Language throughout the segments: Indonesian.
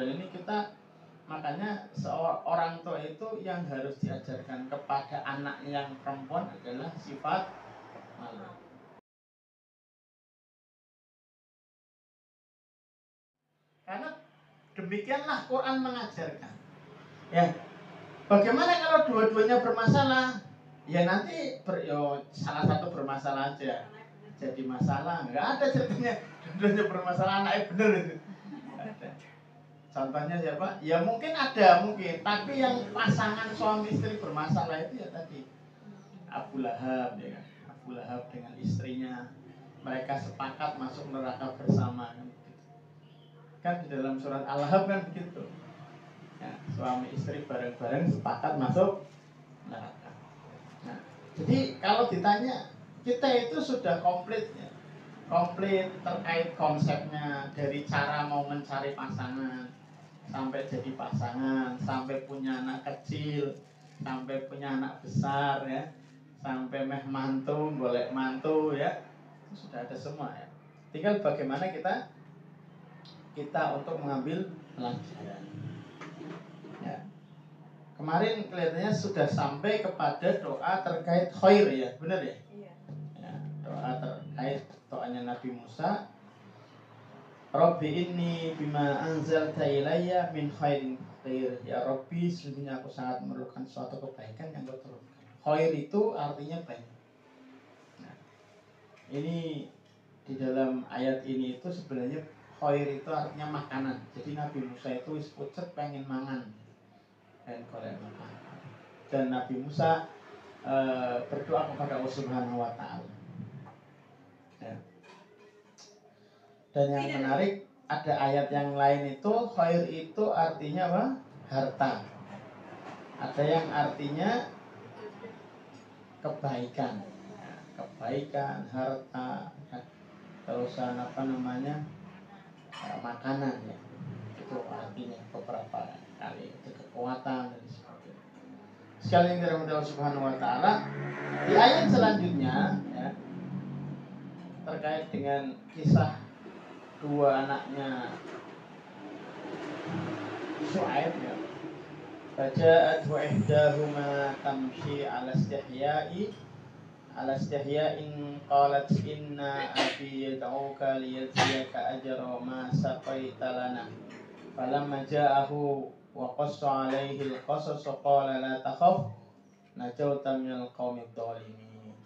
Dan ini kita makanya seorang tua itu yang harus diajarkan kepada anak yang perempuan adalah sifat malu. Karena demikianlah Quran mengajarkan. Ya, bagaimana kalau dua-duanya bermasalah? Ya nanti salah satu bermasalah aja jadi masalah. Nggak ada ceritanya dua-duanya bermasalah anaknya bener itu. Ada. Contohnya siapa? Ya mungkin ada, mungkin. Tapi yang pasangan suami istri bermasalah itu ya tadi Abu Lahab, ya kan? Abu Lahab dengan istrinya, mereka sepakat masuk neraka bersama. Kan di dalam surat Al-Lahab kan begitu. Ya, suami istri bareng-bareng sepakat masuk neraka. Nah, jadi kalau ditanya, kita itu sudah komplit ya. Komplit terkait konsepnya, dari cara mau mencari pasangan sampai jadi pasangan, sampai punya anak kecil, sampai punya anak besar ya, sampai meh mantu, golek mantu ya, itu sudah ada semua ya. Tinggal bagaimana kita untuk mengambil pelajaran. Ya. Kemarin kelihatannya sudah sampai kepada doa terkait khair ya, benar ya? Iya. Ya, doa terkait doanya Nabi Musa. Rabbi inni bima anzalta ilayya min khairin khair. Ya Rabbi, sesungguhnya aku sangat memerlukan suatu kebaikan yang kau turunkan. Khair itu artinya baik. Nah, ini di dalam ayat ini itu sebenarnya khair itu artinya makanan. Jadi Nabi Musa itu wis pucet pengen mangan dan golek makan. Dan Nabi Musa berdoa kepada Allah Subhanahu wa taala. Ya. Dan yang menarik, ada ayat yang lain itu khair itu artinya apa? Harta. Ada yang artinya kebaikan. Ya, kebaikan, harta, terus apa namanya? Makanan ya. Itu artinya beberapa kali, itu kekuatan dan sebagainya. Sekali yang dirahmati Allah Subhanahu wa taala, di ayat selanjutnya ya, terkait dengan kisah dua anaknya Syuaib ya. Faja'at wa ihdahuma tamshi ala istihya'in qalat inna abi yad'uka liyajziyaka ajra ma saqaita lana. Falamma ja'ahu wa qassa 'alaihi al-qasas qala la takhaf najauta minal qaumid dhalimin.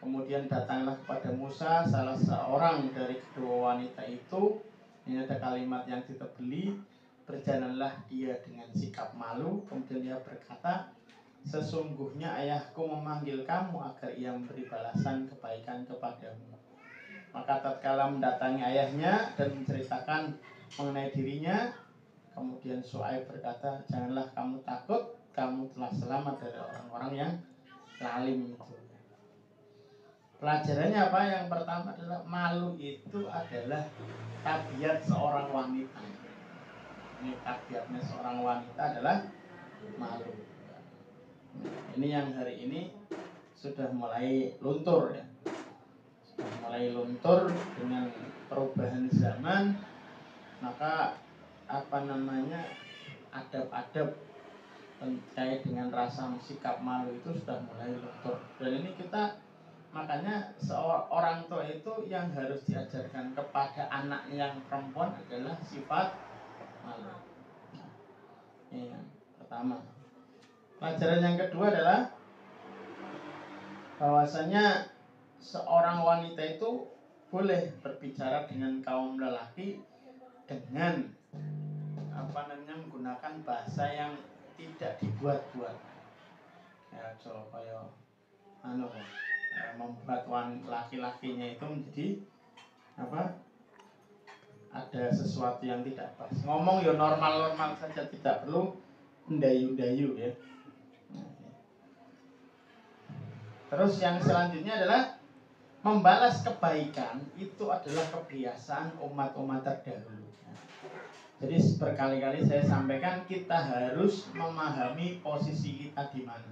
Kemudian datanglah kepada Musa salah seorang dari kedua wanita itu. Ini ada kalimat yang ditebeli, berjalanlah dia dengan sikap malu. Kemudian dia berkata, sesungguhnya ayahku memanggil kamu agar ia memberi balasan kebaikan kepadamu. Maka tatkala mendatangi ayahnya dan menceritakan mengenai dirinya, kemudian Syuaib berkata, janganlah kamu takut, kamu telah selamat dari orang-orang yang lalim itu. Pelajarannya apa? Yang pertama adalah malu itu adalah tabiat seorang wanita. Ini tabiatnya seorang wanita adalah malu. Ini yang hari ini sudah mulai luntur ya. Sudah mulai luntur dengan perubahan zaman. Maka adab-adab terkait dengan rasa sikap malu itu sudah mulai luntur. Dan ini kita makanya seorang tua itu yang harus diajarkan kepada anak yang perempuan adalah sifat malu. Ini yang pertama. Pelajaran yang kedua adalah bahwasanya seorang wanita itu boleh berbicara dengan kaum lelaki dengan menggunakan bahasa yang tidak dibuat-buat. Ya, kayak membuat laki-lakinya itu menjadi ada sesuatu yang tidak pas. Ngomong ya normal-normal saja, tidak perlu mendayu-dayu ya. Terus yang selanjutnya adalah membalas kebaikan itu adalah kebiasaan umat-umat terdahulu. Jadi berkali-kali saya sampaikan, kita harus memahami posisi kita di mana.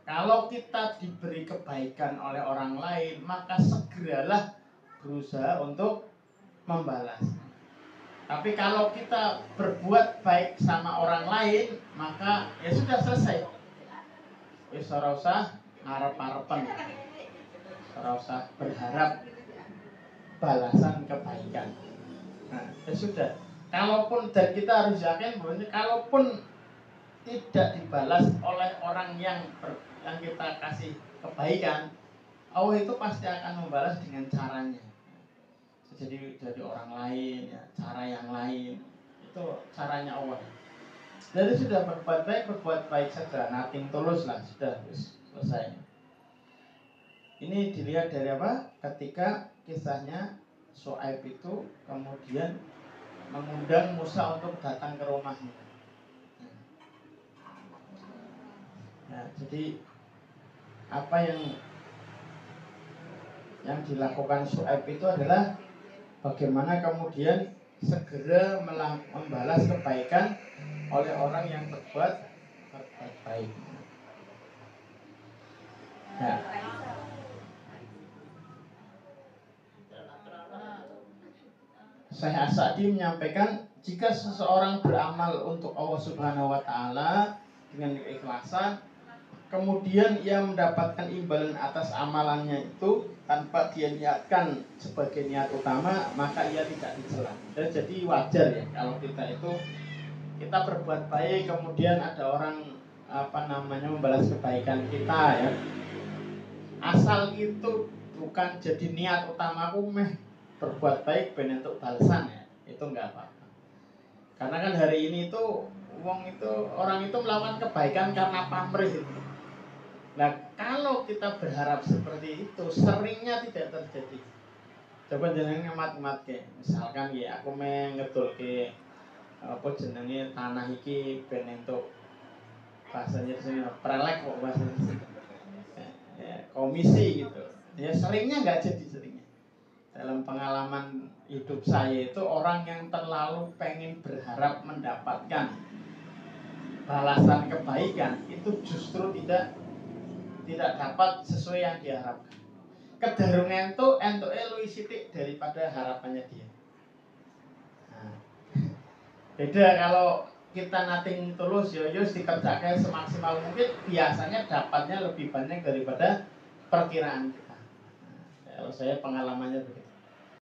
Kalau kita diberi kebaikan oleh orang lain, maka segeralah berusaha untuk membalas. Tapi kalau kita berbuat baik sama orang lain, maka ya sudah selesai. Wis ora usah ngarep-arepen. Ora usah berharap balasan kebaikan. Nah, ya sudah. Kalaupun, dan kita harus yakin bahwa kalaupun tidak dibalas oleh orang yang kita kasih kebaikan, Allah itu pasti akan membalas dengan caranya. Jadi dari orang lain, ya, cara yang lain. Itu caranya Allah. Jadi sudah berbuat baik saja, nothing tulus lah, sudah selesai. Ini dilihat dari apa? Ketika kisahnya Syuaib itu kemudian mengundang Musa untuk datang ke rumahnya. Nah, jadi apa yang dilakukan Syuaib itu adalah bagaimana kemudian segera membalas kebaikan oleh orang yang berbuat baik. Ya. Syekh As-Sa'di menyampaikan, jika seseorang beramal untuk Allah Subhanahu wa taala dengan keikhlasan, kemudian ia mendapatkan imbalan atas amalannya itu tanpa dia niatkan sebagai niat utama, maka ia tidak dicela. Jadi wajar ya kalau kita berbuat baik, kemudian ada orang membalas kebaikan kita ya. Asal itu bukan jadi niat utamaku berbuat baik ben untuk balasan ya, itu enggak apa-apa. Karena kan hari ini orang itu melakukan kebaikan karena pamrih itu. Nah, kalau kita berharap seperti itu, seringnya tidak terjadi. Coba jenenge mat-mat ke, misalkan ya aku ngetul ke jenenge tanah iki ben entuk bahasanya sini prelek kok bahasanya sini. Ya, komisi gitu. Ya seringnya enggak jadi seringnya. Dalam pengalaman hidup saya itu orang yang terlalu pengen berharap mendapatkan balasan kebaikan itu justru tidak dapat sesuai yang diharapkan. Kedarungan itu entuke luwih sithik daripada harapannya dia. Nah, beda kalau kita nating tulus yo dikerjakan semaksimal mungkin, biasanya dapatnya lebih banyak daripada perkiraan kita. Nah, kalau saya pengalamannya begitu.